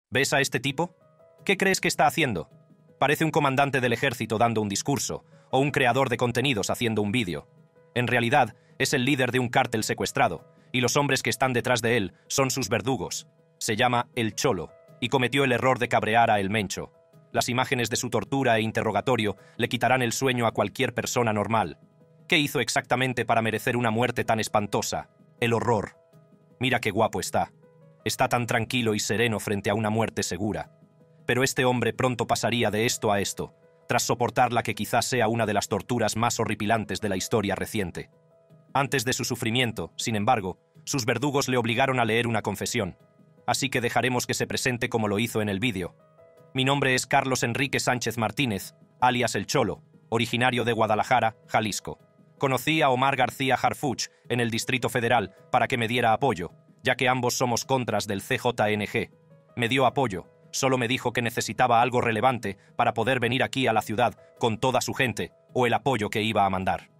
¿Ves a este tipo? ¿Qué crees que está haciendo? Parece un comandante del ejército dando un discurso, o un creador de contenidos haciendo un vídeo. En realidad, es el líder de un cártel secuestrado, y los hombres que están detrás de él son sus verdugos. Se llama El Cholo, y cometió el error de cabrear a El Mencho. Las imágenes de su tortura e interrogatorio le quitarán el sueño a cualquier persona normal. ¿Qué hizo exactamente para merecer una muerte tan espantosa? El horror. Mira qué guapo está. Está tan tranquilo y sereno frente a una muerte segura. Pero este hombre pronto pasaría de esto a esto, tras soportar la que quizás sea una de las torturas más horripilantes de la historia reciente. Antes de su sufrimiento, sin embargo, sus verdugos le obligaron a leer una confesión. Así que dejaremos que se presente como lo hizo en el vídeo. Mi nombre es Carlos Enrique Sánchez Martínez, alias El Cholo, originario de Guadalajara, Jalisco. Conocí a Omar García Harfuch en el Distrito Federal para que me diera apoyo, ya que ambos somos contras del CJNG. Me dio apoyo, solo me dijo que necesitaba algo relevante para poder venir aquí a la ciudad con toda su gente, o el apoyo que iba a mandar.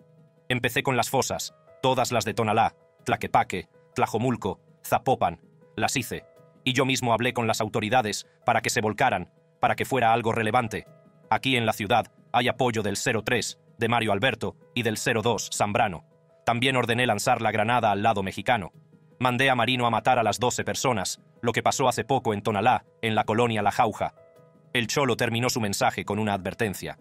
Empecé con las fosas, todas las de Tonalá, Tlaquepaque, Tlajomulco, Zapopan, las hice, y yo mismo hablé con las autoridades para que se volcaran, para que fuera algo relevante. Aquí en la ciudad hay apoyo del 03, de Mario Alberto, y del 02, Zambrano. También ordené lanzar la granada al lado mexicano. Mandé a Marino a matar a las 12 personas, lo que pasó hace poco en Tonalá, en la colonia La Jauja. El Cholo terminó su mensaje con una advertencia.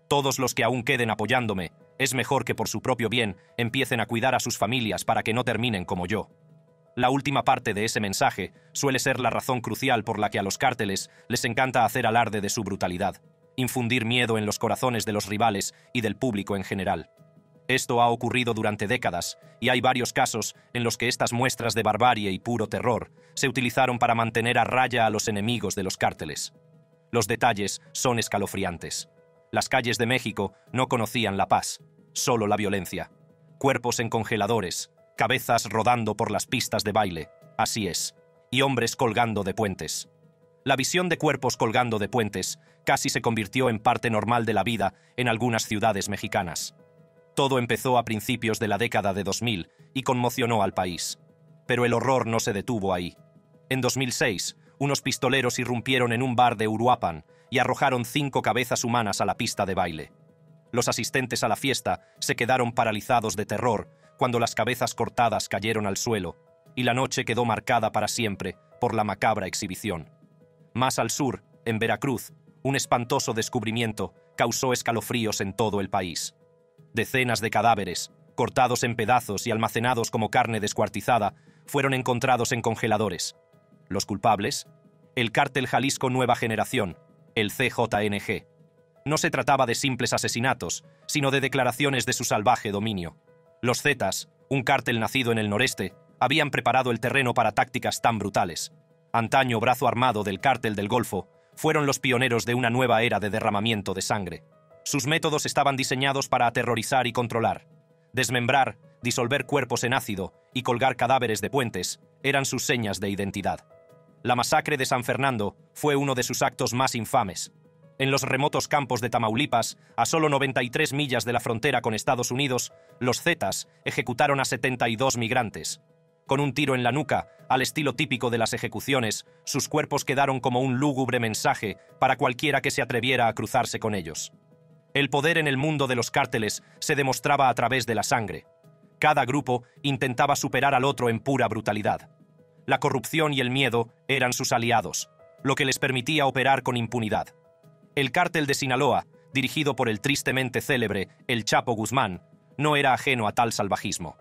Todos los que aún queden apoyándome, es mejor que por su propio bien empiecen a cuidar a sus familias para que no terminen como yo. La última parte de ese mensaje suele ser la razón crucial por la que a los cárteles les encanta hacer alarde de su brutalidad, infundir miedo en los corazones de los rivales y del público en general. Esto ha ocurrido durante décadas, y hay varios casos en los que estas muestras de barbarie y puro terror se utilizaron para mantener a raya a los enemigos de los cárteles. Los detalles son escalofriantes. Las calles de México no conocían la paz, solo la violencia. Cuerpos en congeladores, cabezas rodando por las pistas de baile, así es, y hombres colgando de puentes. La visión de cuerpos colgando de puentes casi se convirtió en parte normal de la vida en algunas ciudades mexicanas. Todo empezó a principios de la década de 2000 y conmocionó al país. Pero el horror no se detuvo ahí. En 2006, unos pistoleros irrumpieron en un bar de Uruapan y arrojaron 5 cabezas humanas a la pista de baile. Los asistentes a la fiesta se quedaron paralizados de terror cuando las cabezas cortadas cayeron al suelo, y la noche quedó marcada para siempre por la macabra exhibición. Más al sur, en Veracruz, un espantoso descubrimiento causó escalofríos en todo el país. Decenas de cadáveres, cortados en pedazos y almacenados como carne descuartizada, fueron encontrados en congeladores. ¿Los culpables? El cártel Jalisco Nueva Generación, el CJNG. No se trataba de simples asesinatos, sino de declaraciones de su salvaje dominio. Los Zetas, un cártel nacido en el noreste, habían preparado el terreno para tácticas tan brutales. Antaño brazo armado del cártel del Golfo, fueron los pioneros de una nueva era de derramamiento de sangre. Sus métodos estaban diseñados para aterrorizar y controlar. Desmembrar, disolver cuerpos en ácido y colgar cadáveres de puentes eran sus señas de identidad. La masacre de San Fernando fue uno de sus actos más infames. En los remotos campos de Tamaulipas, a solo 93 millas de la frontera con Estados Unidos, los Zetas ejecutaron a 72 migrantes. Con un tiro en la nuca, al estilo típico de las ejecuciones, sus cuerpos quedaron como un lúgubre mensaje para cualquiera que se atreviera a cruzarse con ellos. El poder en el mundo de los cárteles se demostraba a través de la sangre. Cada grupo intentaba superar al otro en pura brutalidad. La corrupción y el miedo eran sus aliados, lo que les permitía operar con impunidad. El cártel de Sinaloa, dirigido por el tristemente célebre El Chapo Guzmán, no era ajeno a tal salvajismo.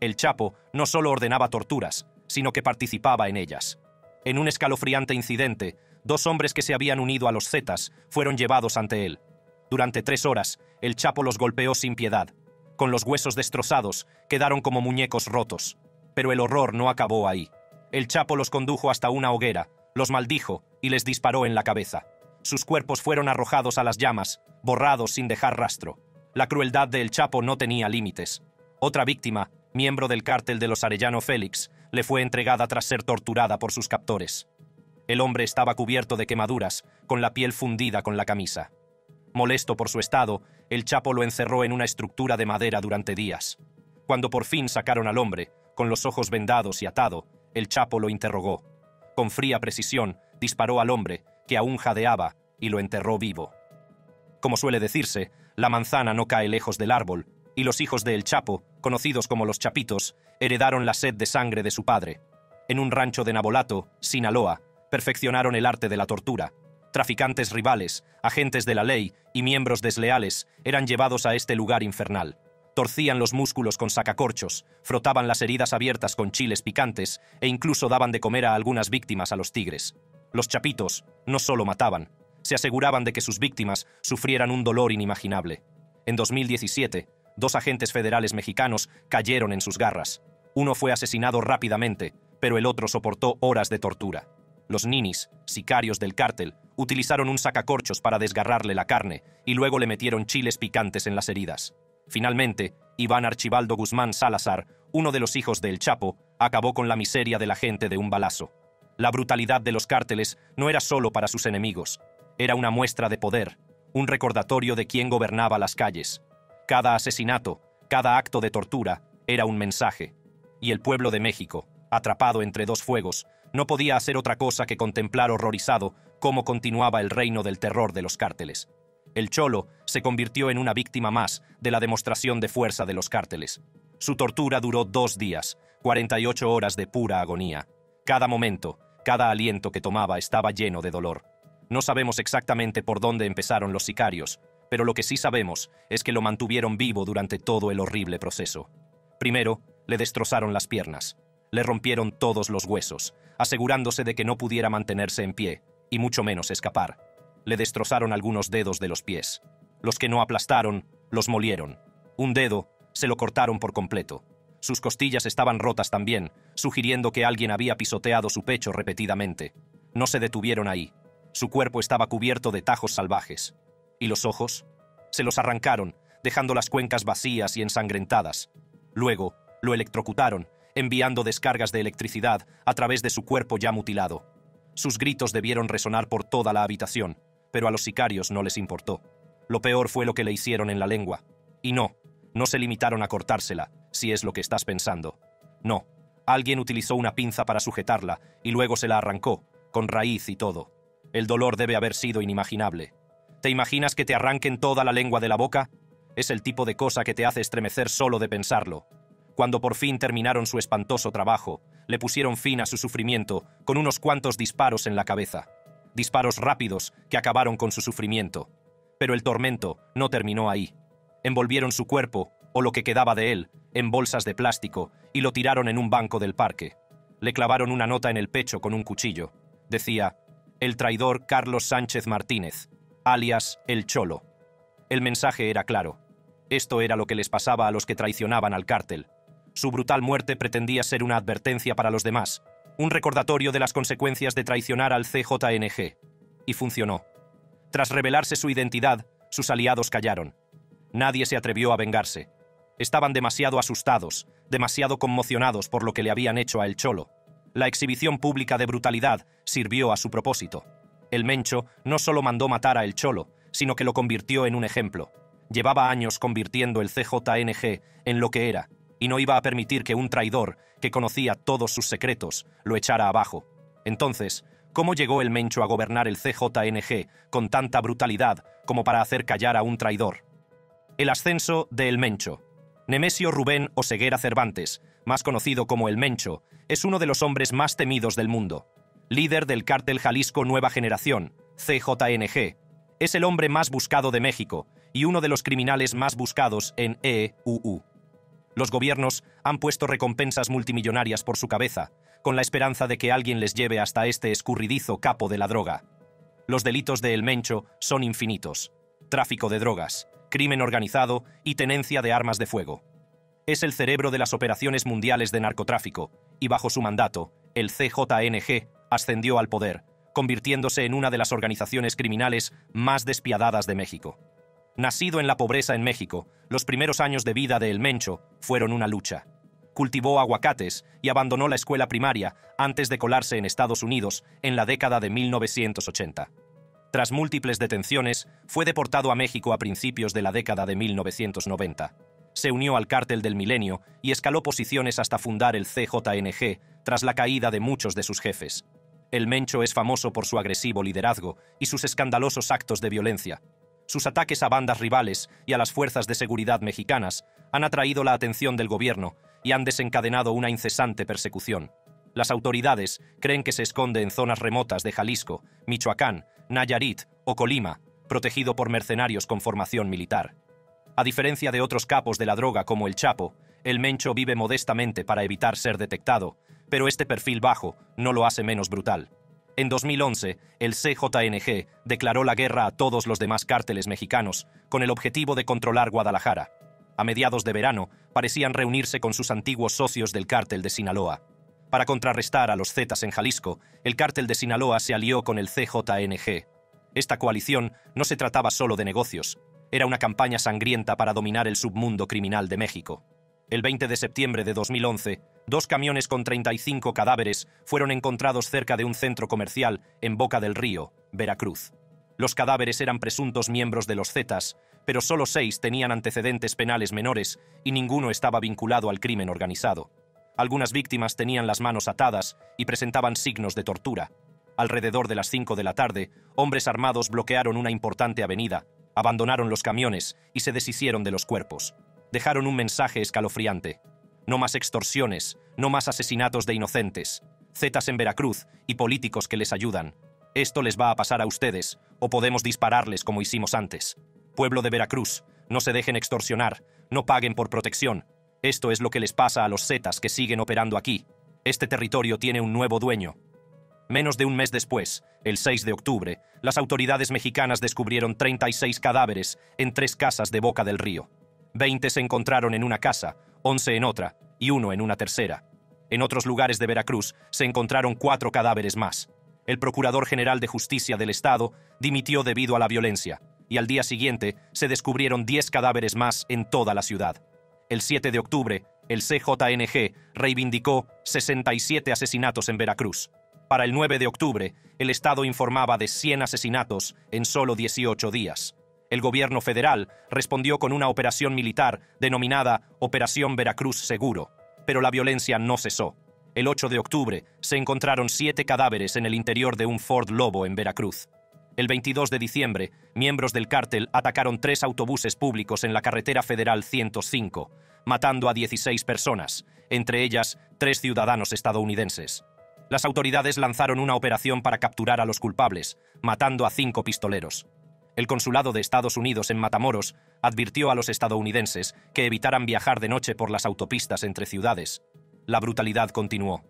El Chapo no solo ordenaba torturas, sino que participaba en ellas. En un escalofriante incidente, 2 hombres que se habían unido a los Zetas fueron llevados ante él. Durante 3 horas, el Chapo los golpeó sin piedad. Con los huesos destrozados, quedaron como muñecos rotos. Pero el horror no acabó ahí. El Chapo los condujo hasta una hoguera, los maldijo y les disparó en la cabeza. Sus cuerpos fueron arrojados a las llamas, borrados sin dejar rastro. La crueldad de El Chapo no tenía límites. Otra víctima, miembro del cártel de los Arellano Félix, le fue entregada tras ser torturada por sus captores. El hombre estaba cubierto de quemaduras, con la piel fundida con la camisa. Molesto por su estado, el Chapo lo encerró en una estructura de madera durante días. Cuando por fin sacaron al hombre, con los ojos vendados y atado, el Chapo lo interrogó. Con fría precisión, disparó al hombre, que aún jadeaba, y lo enterró vivo. Como suele decirse, la manzana no cae lejos del árbol, y los hijos de El Chapo, conocidos como los Chapitos, heredaron la sed de sangre de su padre. En un rancho de Nabolato, Sinaloa, perfeccionaron el arte de la tortura. Traficantes rivales, agentes de la ley y miembros desleales eran llevados a este lugar infernal. Torcían los músculos con sacacorchos, frotaban las heridas abiertas con chiles picantes e incluso daban de comer a algunas víctimas a los tigres. Los Chapitos no solo mataban, se aseguraban de que sus víctimas sufrieran un dolor inimaginable. En 2017, 2 agentes federales mexicanos cayeron en sus garras. Uno fue asesinado rápidamente, pero el otro soportó horas de tortura. Los ninis, sicarios del cártel, utilizaron un sacacorchos para desgarrarle la carne y luego le metieron chiles picantes en las heridas. Finalmente, Iván Archibaldo Guzmán Salazar, uno de los hijos de El Chapo, acabó con la miseria de la gente de un balazo. La brutalidad de los cárteles no era solo para sus enemigos. Era una muestra de poder, un recordatorio de quién gobernaba las calles. Cada asesinato, cada acto de tortura, era un mensaje. Y el pueblo de México, atrapado entre 2 fuegos, no podía hacer otra cosa que contemplar horrorizado cómo continuaba el reino del terror de los cárteles. El Cholo se convirtió en una víctima más de la demostración de fuerza de los cárteles. Su tortura duró 2 días, 48 horas de pura agonía. Cada momento, cada aliento que tomaba estaba lleno de dolor. No sabemos exactamente por dónde empezaron los sicarios, pero lo que sí sabemos es que lo mantuvieron vivo durante todo el horrible proceso. Primero, le destrozaron las piernas. Le rompieron todos los huesos, asegurándose de que no pudiera mantenerse en pie, y mucho menos escapar. Le destrozaron algunos dedos de los pies. Los que no aplastaron, los molieron. Un dedo se lo cortaron por completo. Sus costillas estaban rotas también, sugiriendo que alguien había pisoteado su pecho repetidamente. No se detuvieron ahí. Su cuerpo estaba cubierto de tajos salvajes. ¿Y los ojos? Se los arrancaron, dejando las cuencas vacías y ensangrentadas. Luego, lo electrocutaron, enviando descargas de electricidad a través de su cuerpo ya mutilado. Sus gritos debieron resonar por toda la habitación, pero a los sicarios no les importó. Lo peor fue lo que le hicieron en la lengua. Y no se limitaron a cortársela, si es lo que estás pensando. No, alguien utilizó una pinza para sujetarla y luego se la arrancó, con raíz y todo. El dolor debe haber sido inimaginable. ¿Te imaginas que te arranquen toda la lengua de la boca? Es el tipo de cosa que te hace estremecer solo de pensarlo. Cuando por fin terminaron su espantoso trabajo, le pusieron fin a su sufrimiento con unos cuantos disparos en la cabeza. Disparos rápidos que acabaron con su sufrimiento. Pero el tormento no terminó ahí. Envolvieron su cuerpo, o lo que quedaba de él, en bolsas de plástico y lo tiraron en un banco del parque. Le clavaron una nota en el pecho con un cuchillo. Decía: el traidor Carlos Sánchez Martínez, alias El Cholo. El mensaje era claro. Esto era lo que les pasaba a los que traicionaban al cártel. Su brutal muerte pretendía ser una advertencia para los demás, un recordatorio de las consecuencias de traicionar al CJNG. Y funcionó. Tras revelarse su identidad, sus aliados callaron. Nadie se atrevió a vengarse. Estaban demasiado asustados, demasiado conmocionados por lo que le habían hecho a El Cholo. La exhibición pública de brutalidad sirvió a su propósito. El Mencho no solo mandó matar a El Cholo, sino que lo convirtió en un ejemplo. Llevaba años convirtiendo el CJNG en lo que era, y no iba a permitir que un traidor, que conocía todos sus secretos, lo echara abajo. Entonces, ¿cómo llegó el Mencho a gobernar el CJNG con tanta brutalidad como para hacer callar a un traidor? El ascenso de El Mencho. Nemesio Rubén Oseguera Cervantes, más conocido como El Mencho, es uno de los hombres más temidos del mundo. Líder del cártel Jalisco Nueva Generación, CJNG. Es el hombre más buscado de México y uno de los criminales más buscados en EUU. Los gobiernos han puesto recompensas multimillonarias por su cabeza, con la esperanza de que alguien les lleve hasta este escurridizo capo de la droga. Los delitos de El Mencho son infinitos: tráfico de drogas, crimen organizado y tenencia de armas de fuego. Es el cerebro de las operaciones mundiales de narcotráfico, y bajo su mandato, el CJNG ascendió al poder, convirtiéndose en una de las organizaciones criminales más despiadadas de México. Nacido en la pobreza en México, los primeros años de vida de El Mencho fueron una lucha. Cultivó aguacates y abandonó la escuela primaria antes de colarse en Estados Unidos en la década de 1980. Tras múltiples detenciones, fue deportado a México a principios de la década de 1990. Se unió al cártel del Milenio y escaló posiciones hasta fundar el CJNG tras la caída de muchos de sus jefes. El Mencho es famoso por su agresivo liderazgo y sus escandalosos actos de violencia. Sus ataques a bandas rivales y a las fuerzas de seguridad mexicanas han atraído la atención del gobierno y han desencadenado una incesante persecución. Las autoridades creen que se esconde en zonas remotas de Jalisco, Michoacán, Nayarit o Colima, protegido por mercenarios con formación militar. A diferencia de otros capos de la droga como el Chapo, el Mencho vive modestamente para evitar ser detectado, pero este perfil bajo no lo hace menos brutal. En 2011, el CJNG declaró la guerra a todos los demás cárteles mexicanos con el objetivo de controlar Guadalajara. A mediados de verano, parecían reunirse con sus antiguos socios del cártel de Sinaloa. Para contrarrestar a los Zetas en Jalisco, el cártel de Sinaloa se alió con el CJNG. Esta coalición no se trataba solo de negocios, era una campaña sangrienta para dominar el submundo criminal de México. El 20 de septiembre de 2011, 2 camiones con 35 cadáveres fueron encontrados cerca de un centro comercial en Boca del Río, Veracruz. Los cadáveres eran presuntos miembros de los Zetas, pero solo 6 tenían antecedentes penales menores y ninguno estaba vinculado al crimen organizado. Algunas víctimas tenían las manos atadas y presentaban signos de tortura. Alrededor de las 5 de la tarde, hombres armados bloquearon una importante avenida, abandonaron los camiones y se deshicieron de los cuerpos. Dejaron un mensaje escalofriante. No más extorsiones, no más asesinatos de inocentes. Zetas en Veracruz y políticos que les ayudan. Esto les va a pasar a ustedes, o podemos dispararles como hicimos antes. Pueblo de Veracruz, no se dejen extorsionar, no paguen por protección. Esto es lo que les pasa a los Zetas que siguen operando aquí. Este territorio tiene un nuevo dueño. Menos de un mes después, el 6 de octubre, las autoridades mexicanas descubrieron 36 cadáveres en 3 casas de Boca del Río. 20 se encontraron en una casa, 11 en otra y 1 en una tercera. En otros lugares de Veracruz se encontraron 4 cadáveres más. El Procurador General de Justicia del Estado dimitió debido a la violencia, y al día siguiente se descubrieron 10 cadáveres más en toda la ciudad. El 7 de octubre, el CJNG reivindicó 67 asesinatos en Veracruz. Para el 9 de octubre, el Estado informaba de 100 asesinatos en solo 18 días. El gobierno federal respondió con una operación militar denominada Operación Veracruz Seguro, pero la violencia no cesó. El 8 de octubre se encontraron 7 cadáveres en el interior de un Ford Lobo en Veracruz. El 22 de diciembre, miembros del cártel atacaron 3 autobuses públicos en la carretera federal 105, matando a 16 personas, entre ellas 3 ciudadanos estadounidenses. Las autoridades lanzaron una operación para capturar a los culpables, matando a 5 pistoleros. El consulado de Estados Unidos en Matamoros advirtió a los estadounidenses que evitaran viajar de noche por las autopistas entre ciudades. La brutalidad continuó.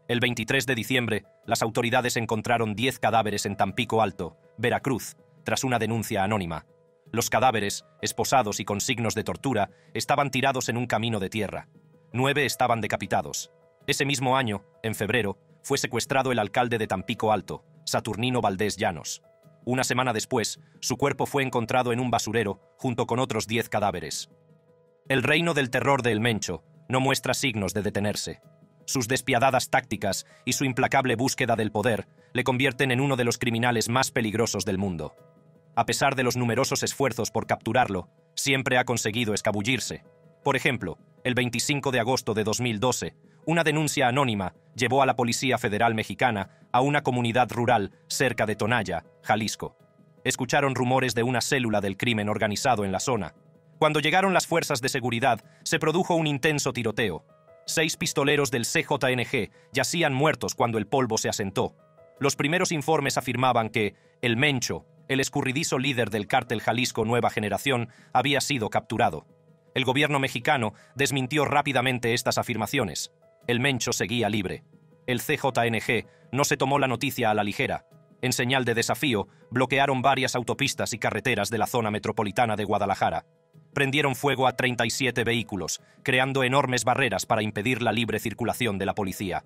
El 23 de diciembre, las autoridades encontraron 10 cadáveres en Tampico Alto, Veracruz, tras una denuncia anónima. Los cadáveres, esposados y con signos de tortura, estaban tirados en un camino de tierra. 9 estaban decapitados. Ese mismo año, en febrero, fue secuestrado el alcalde de Tampico Alto, Saturnino Valdés Llanos. Una semana después, su cuerpo fue encontrado en un basurero junto con otros 10 cadáveres. El reino del terror de El Mencho no muestra signos de detenerse. Sus despiadadas tácticas y su implacable búsqueda del poder le convierten en uno de los criminales más peligrosos del mundo. A pesar de los numerosos esfuerzos por capturarlo, siempre ha conseguido escabullirse. Por ejemplo, el 25 de agosto de 2012, una denuncia anónima llevó a la Policía Federal Mexicana a una comunidad rural cerca de Tonaya, Jalisco. Escucharon rumores de una célula del crimen organizado en la zona. Cuando llegaron las fuerzas de seguridad, se produjo un intenso tiroteo. 6 pistoleros del CJNG yacían muertos cuando el polvo se asentó. Los primeros informes afirmaban que el Mencho, el escurridizo líder del cártel Jalisco Nueva Generación, había sido capturado. El gobierno mexicano desmintió rápidamente estas afirmaciones. El Mencho seguía libre. El CJNG no se tomó la noticia a la ligera. En señal de desafío, bloquearon varias autopistas y carreteras de la zona metropolitana de Guadalajara. Prendieron fuego a 37 vehículos, creando enormes barreras para impedir la libre circulación de la policía.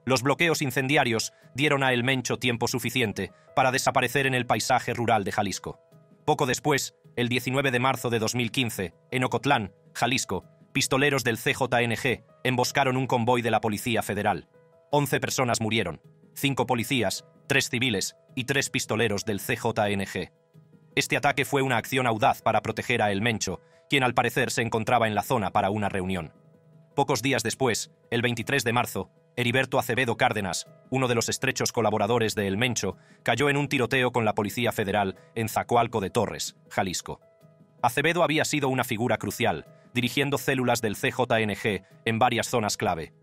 Los bloqueos incendiarios dieron a El Mencho tiempo suficiente para desaparecer en el paisaje rural de Jalisco. Poco después, el 19 de marzo de 2015, en Ocotlán, Jalisco, pistoleros del CJNG emboscaron un convoy de la Policía Federal. 11 personas murieron, 5 policías, 3 civiles y 3 pistoleros del CJNG. Este ataque fue una acción audaz para proteger a El Mencho, quien al parecer se encontraba en la zona para una reunión. Pocos días después, el 23 de marzo, Heriberto Acevedo Cárdenas, uno de los estrechos colaboradores de El Mencho, cayó en un tiroteo con la Policía Federal en Zacoalco de Torres, Jalisco. Acevedo había sido una figura crucial, dirigiendo células del CJNG en varias zonas clave.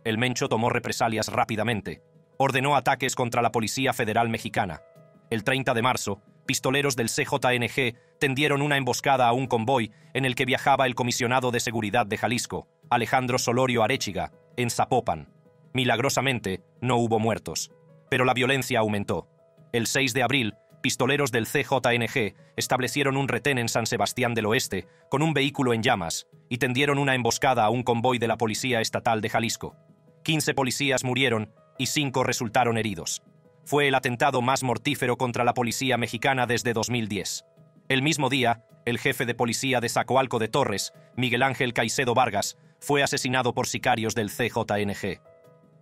El Mencho tomó represalias rápidamente. Ordenó ataques contra la Policía Federal Mexicana. El 30 de marzo, pistoleros del CJNG tendieron una emboscada a un convoy en el que viajaba el comisionado de seguridad de Jalisco, Alejandro Solorio Arechiga, en Zapopan. Milagrosamente, no hubo muertos, pero la violencia aumentó. El 6 de abril, pistoleros del CJNG establecieron un retén en San Sebastián del Oeste con un vehículo en llamas y tendieron una emboscada a un convoy de la Policía Estatal de Jalisco. 15 policías murieron y 5 resultaron heridos. Fue el atentado más mortífero contra la policía mexicana desde 2010. El mismo día, el jefe de policía de Zacoalco de Torres, Miguel Ángel Caicedo Vargas, fue asesinado por sicarios del CJNG.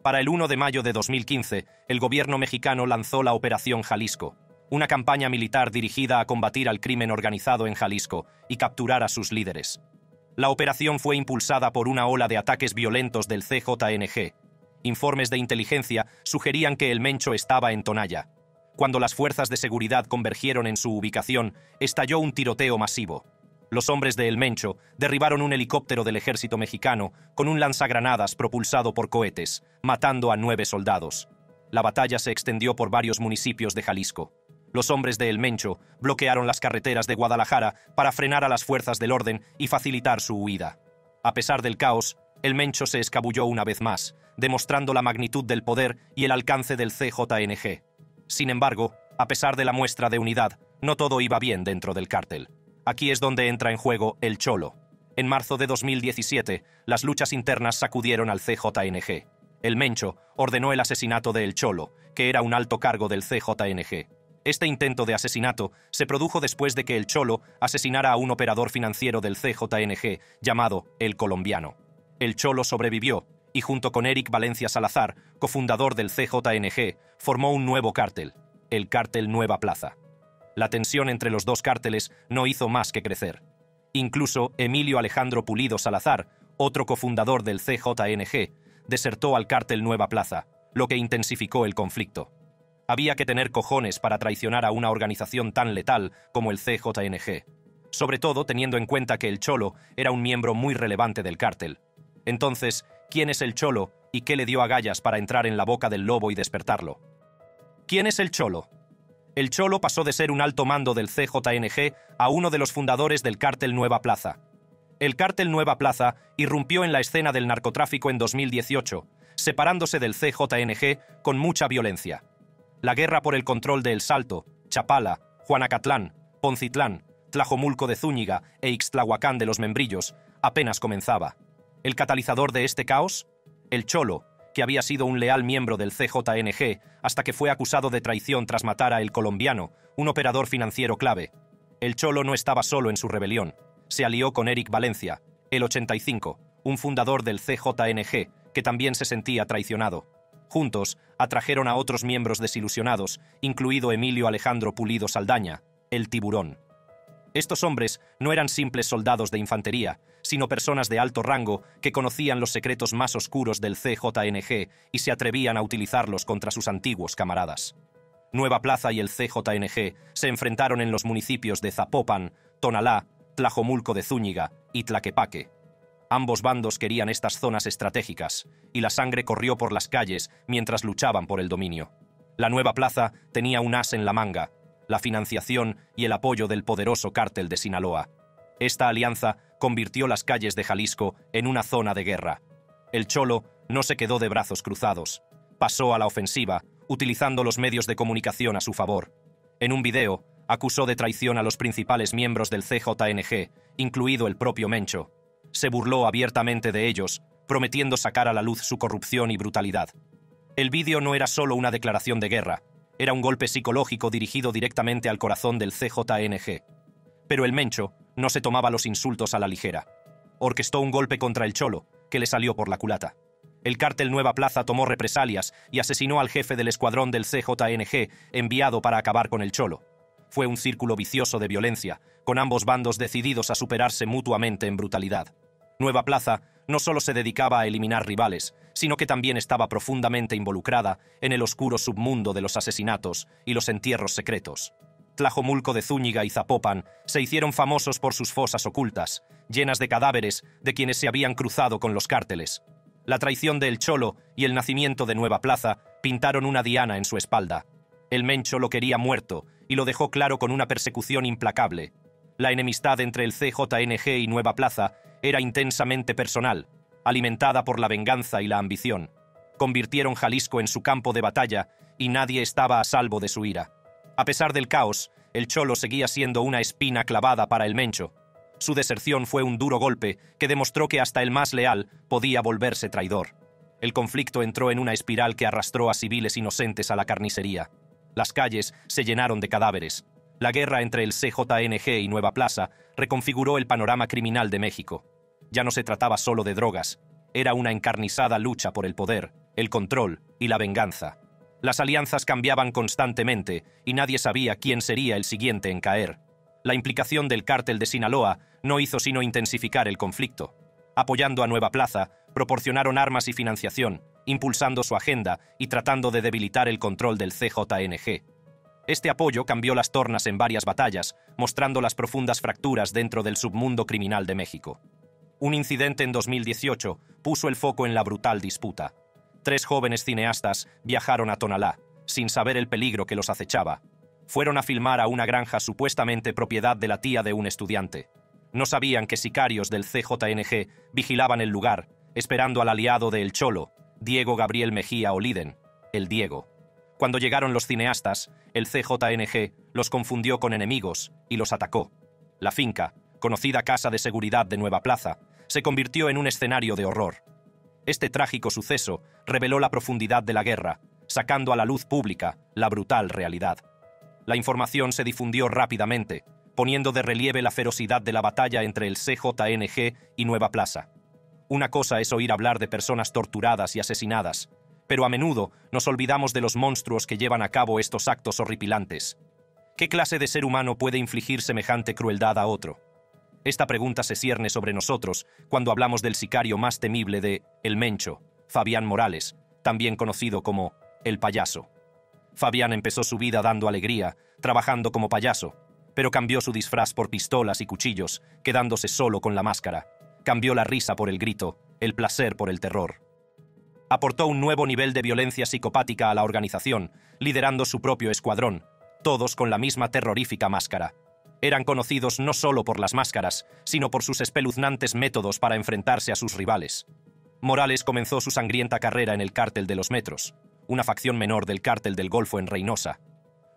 Para el 1 de mayo de 2015, el gobierno mexicano lanzó la Operación Jalisco, una campaña militar dirigida a combatir al crimen organizado en Jalisco y capturar a sus líderes. La operación fue impulsada por una ola de ataques violentos del CJNG. Informes de inteligencia sugerían que el Mencho estaba en Tonaya. Cuando las fuerzas de seguridad convergieron en su ubicación, estalló un tiroteo masivo. Los hombres de El Mencho derribaron un helicóptero del ejército mexicano con un lanzagranadas propulsado por cohetes, matando a 9 soldados. La batalla se extendió por varios municipios de Jalisco. Los hombres de El Mencho bloquearon las carreteras de Guadalajara para frenar a las fuerzas del orden y facilitar su huida. A pesar del caos, El Mencho se escabulló una vez más, demostrando la magnitud del poder y el alcance del CJNG. Sin embargo, a pesar de la muestra de unidad, no todo iba bien dentro del cártel. Aquí es donde entra en juego el Cholo. En marzo de 2017, las luchas internas sacudieron al CJNG. El Mencho ordenó el asesinato de El Cholo, que era un alto cargo del CJNG. Este intento de asesinato se produjo después de que El Cholo asesinara a un operador financiero del CJNG llamado El Colombiano. El Cholo sobrevivió y junto con Eric Valencia Salazar, cofundador del CJNG, formó un nuevo cártel, el Cártel Nueva Plaza. La tensión entre los dos cárteles no hizo más que crecer. Incluso Emilio Alejandro Pulido Salazar, otro cofundador del CJNG, desertó al Cártel Nueva Plaza, lo que intensificó el conflicto. Había que tener cojones para traicionar a una organización tan letal como el CJNG, sobre todo teniendo en cuenta que el Cholo era un miembro muy relevante del cártel. Entonces, ¿quién es el Cholo y qué le dio agallas para entrar en la boca del lobo y despertarlo? ¿Quién es el Cholo? El Cholo pasó de ser un alto mando del CJNG a uno de los fundadores del Cártel Nueva Plaza. El Cártel Nueva Plaza irrumpió en la escena del narcotráfico en 2018, separándose del CJNG con mucha violencia. La guerra por el control de El Salto, Chapala, Juanacatlán, Poncitlán, Tlajomulco de Zúñiga e Ixtlahuacán de los Membrillos apenas comenzaba. ¿El catalizador de este caos? El Cholo, que había sido un leal miembro del CJNG hasta que fue acusado de traición tras matar a El Colombiano, un operador financiero clave. El Cholo no estaba solo en su rebelión. Se alió con Eric Valencia, el 85, un fundador del CJNG, que también se sentía traicionado. Juntos, atrajeron a otros miembros desilusionados, incluido Emilio Alejandro Pulido Saldaña, el Tiburón. Estos hombres no eran simples soldados de infantería, sino personas de alto rango que conocían los secretos más oscuros del CJNG y se atrevían a utilizarlos contra sus antiguos camaradas. Nueva Plaza y el CJNG se enfrentaron en los municipios de Zapopan, Tonalá, Tlajomulco de Zúñiga y Tlaquepaque. Ambos bandos querían estas zonas estratégicas, y la sangre corrió por las calles mientras luchaban por el dominio. La Nueva Plaza tenía un as en la manga: la financiación y el apoyo del poderoso cártel de Sinaloa. Esta alianza convirtió las calles de Jalisco en una zona de guerra. El Cholo no se quedó de brazos cruzados. Pasó a la ofensiva, utilizando los medios de comunicación a su favor. En un video, acusó de traición a los principales miembros del CJNG, incluido el propio Mencho. Se burló abiertamente de ellos, prometiendo sacar a la luz su corrupción y brutalidad. El vídeo no era solo una declaración de guerra, era un golpe psicológico dirigido directamente al corazón del CJNG. Pero el Mencho no se tomaba los insultos a la ligera. Orquestó un golpe contra el Cholo, que le salió por la culata. El cártel Nueva Plaza tomó represalias y asesinó al jefe del escuadrón del CJNG, enviado para acabar con el Cholo. Fue un círculo vicioso de violencia, con ambos bandos decididos a superarse mutuamente en brutalidad. Nueva Plaza no solo se dedicaba a eliminar rivales, sino que también estaba profundamente involucrada en el oscuro submundo de los asesinatos y los entierros secretos. Tlajomulco de Zúñiga y Zapopan se hicieron famosos por sus fosas ocultas, llenas de cadáveres de quienes se habían cruzado con los cárteles. La traición de El Cholo y el nacimiento de Nueva Plaza pintaron una diana en su espalda. El Mencho lo quería muerto y lo dejó claro con una persecución implacable. La enemistad entre el CJNG y Nueva Plaza era intensamente personal, alimentada por la venganza y la ambición. Convirtieron Jalisco en su campo de batalla y nadie estaba a salvo de su ira. A pesar del caos, El Cholo seguía siendo una espina clavada para el Mencho. Su deserción fue un duro golpe que demostró que hasta el más leal podía volverse traidor. El conflicto entró en una espiral que arrastró a civiles inocentes a la carnicería. Las calles se llenaron de cadáveres. La guerra entre el CJNG y Nueva Plaza reconfiguró el panorama criminal de México. Ya no se trataba solo de drogas, era una encarnizada lucha por el poder, el control y la venganza. Las alianzas cambiaban constantemente y nadie sabía quién sería el siguiente en caer. La implicación del cártel de Sinaloa no hizo sino intensificar el conflicto. Apoyando a Nueva Plaza, proporcionaron armas y financiación, impulsando su agenda y tratando de debilitar el control del CJNG. Este apoyo cambió las tornas en varias batallas, mostrando las profundas fracturas dentro del submundo criminal de México. Un incidente en 2018 puso el foco en la brutal disputa. 3 jóvenes cineastas viajaron a Tonalá, sin saber el peligro que los acechaba. Fueron a filmar a una granja supuestamente propiedad de la tía de un estudiante. No sabían que sicarios del CJNG vigilaban el lugar, esperando al aliado de El Cholo, Diego Gabriel Mejía Oliden, el Diego. Cuando llegaron los cineastas, el CJNG los confundió con enemigos y los atacó. La finca, conocida Casa de Seguridad de Nueva Plaza, se convirtió en un escenario de horror. Este trágico suceso reveló la profundidad de la guerra, sacando a la luz pública la brutal realidad. La información se difundió rápidamente, poniendo de relieve la ferocidad de la batalla entre el CJNG y Nueva Plaza. Una cosa es oír hablar de personas torturadas y asesinadas, pero a menudo nos olvidamos de los monstruos que llevan a cabo estos actos horripilantes. ¿Qué clase de ser humano puede infligir semejante crueldad a otro? Esta pregunta se cierne sobre nosotros cuando hablamos del sicario más temible de El Mencho, Fabián Morales, también conocido como El Payaso. Fabián empezó su vida dando alegría, trabajando como payaso, pero cambió su disfraz por pistolas y cuchillos, quedándose solo con la máscara. Cambió la risa por el grito, el placer por el terror. Aportó un nuevo nivel de violencia psicopática a la organización, liderando su propio escuadrón, todos con la misma terrorífica máscara. Eran conocidos no solo por las máscaras, sino por sus espeluznantes métodos para enfrentarse a sus rivales. Morales comenzó su sangrienta carrera en el Cártel de los Metros, una facción menor del Cártel del Golfo en Reynosa.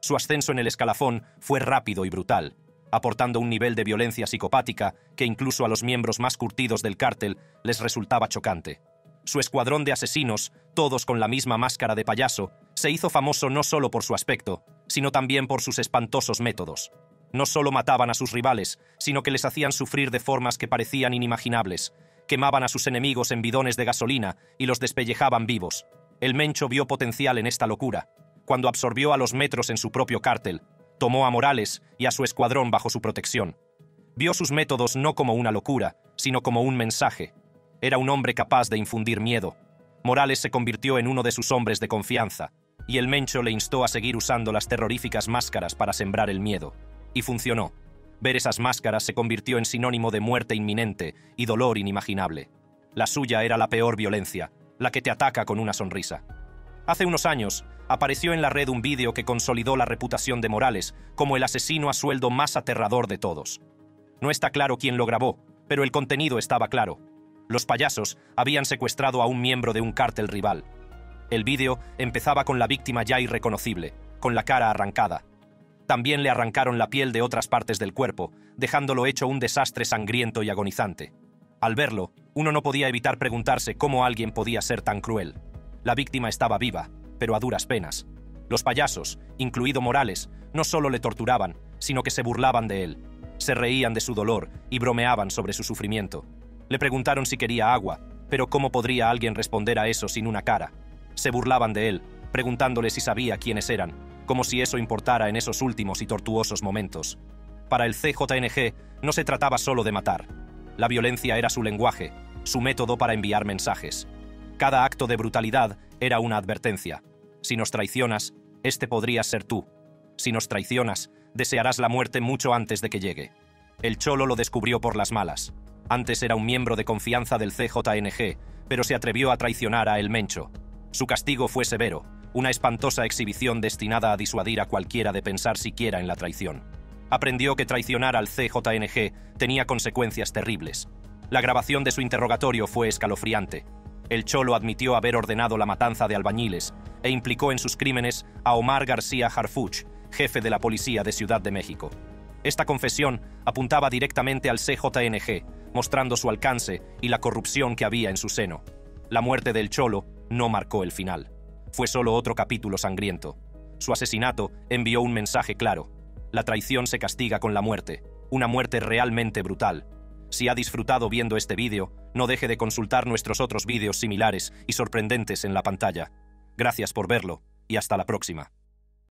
Su ascenso en el escalafón fue rápido y brutal, aportando un nivel de violencia psicopática que incluso a los miembros más curtidos del cártel les resultaba chocante. Su escuadrón de asesinos, todos con la misma máscara de payaso, se hizo famoso no solo por su aspecto, sino también por sus espantosos métodos. No solo mataban a sus rivales, sino que les hacían sufrir de formas que parecían inimaginables. Quemaban a sus enemigos en bidones de gasolina y los despellejaban vivos. El Mencho vio potencial en esta locura. Cuando absorbió a los Metros en su propio cártel, tomó a Morales y a su escuadrón bajo su protección. Vio sus métodos no como una locura, sino como un mensaje. Era un hombre capaz de infundir miedo. Morales se convirtió en uno de sus hombres de confianza, y el Mencho le instó a seguir usando las terroríficas máscaras para sembrar el miedo. Y funcionó. Ver esas máscaras se convirtió en sinónimo de muerte inminente y dolor inimaginable. La suya era la peor violencia, la que te ataca con una sonrisa. Hace unos años, apareció en la red un vídeo que consolidó la reputación de Morales como el asesino a sueldo más aterrador de todos. No está claro quién lo grabó, pero el contenido estaba claro. Los payasos habían secuestrado a un miembro de un cártel rival. El vídeo empezaba con la víctima ya irreconocible, con la cara arrancada. También le arrancaron la piel de otras partes del cuerpo, dejándolo hecho un desastre sangriento y agonizante. Al verlo, uno no podía evitar preguntarse cómo alguien podía ser tan cruel. La víctima estaba viva, pero a duras penas. Los payasos, incluido Morales, no solo le torturaban, sino que se burlaban de él. Se reían de su dolor y bromeaban sobre su sufrimiento. Le preguntaron si quería agua, pero ¿cómo podría alguien responder a eso sin una cara? Se burlaban de él, preguntándole si sabía quiénes eran, como si eso importara en esos últimos y tortuosos momentos. Para el CJNG no se trataba solo de matar. La violencia era su lenguaje, su método para enviar mensajes. Cada acto de brutalidad era una advertencia. Si nos traicionas, este podrías ser tú. Si nos traicionas, desearás la muerte mucho antes de que llegue. El Cholo lo descubrió por las malas. Antes era un miembro de confianza del CJNG, pero se atrevió a traicionar a El Mencho. Su castigo fue severo, una espantosa exhibición destinada a disuadir a cualquiera de pensar siquiera en la traición. Aprendió que traicionar al CJNG tenía consecuencias terribles. La grabación de su interrogatorio fue escalofriante. El Cholo admitió haber ordenado la matanza de albañiles e implicó en sus crímenes a Omar García Harfuch, jefe de la policía de Ciudad de México. Esta confesión apuntaba directamente al CJNG, mostrando su alcance y la corrupción que había en su seno. La muerte del Cholo no marcó el final. Fue solo otro capítulo sangriento. Su asesinato envió un mensaje claro. La traición se castiga con la muerte, una muerte realmente brutal. Si ha disfrutado viendo este vídeo, no deje de consultar nuestros otros vídeos similares y sorprendentes en la pantalla. Gracias por verlo y hasta la próxima.